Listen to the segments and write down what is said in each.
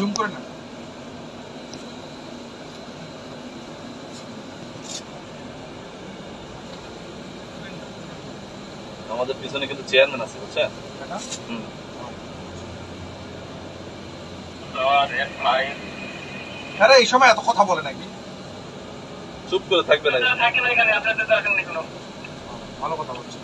Zoom করে না। আমাদের পিছনে কিন্তু চেয়ারম্যান আছে, বুঝছেন? আরে এই সময় এত কথা বলে নাকি? চুপ করে থাকবে না। ভালো কথা বলছে।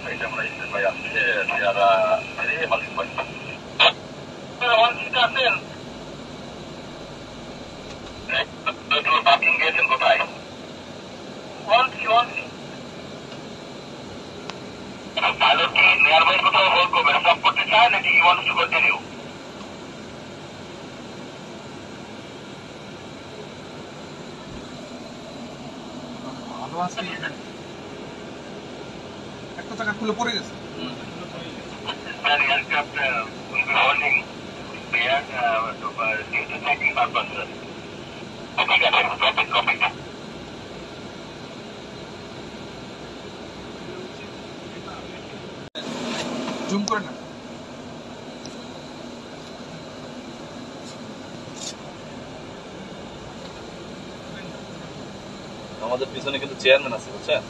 কোথায় pilot nearby কোথাও হোল্ড করবে, স্টপ করতে চায় নাকি he wants to continue? ভালো আছে, একটা জায়গা খুলে পড়ে গেছে। The aircraft will be holding there due to checking purposes. ঠিক আছে, copy. জুম করে না। আমাদের পিছনে কিন্তু চেয়ারম্যান আছে, বুঝছেন?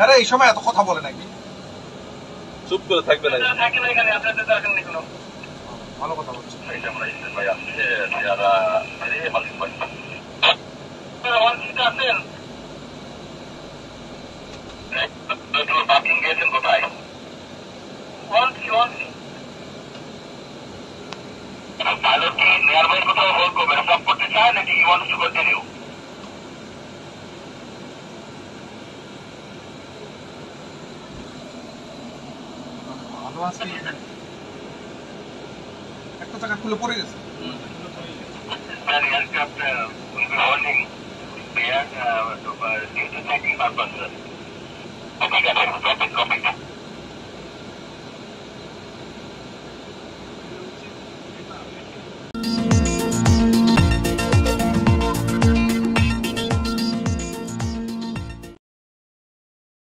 আরে এই সময় এত কথা বলে নাকি? চুপ করে থাকবে না। ভালো কথা বলছে। পার্কিং গিয়েছেন কোথায়? pilot nearby কোথাও হোল্ড করবে, স্টপ করতে চায় নাকি he wants to continue? ভালো আছে, একটা জায়গা খুলে পড়ে গেছে। The aircraft will be holding there due to checking purposes.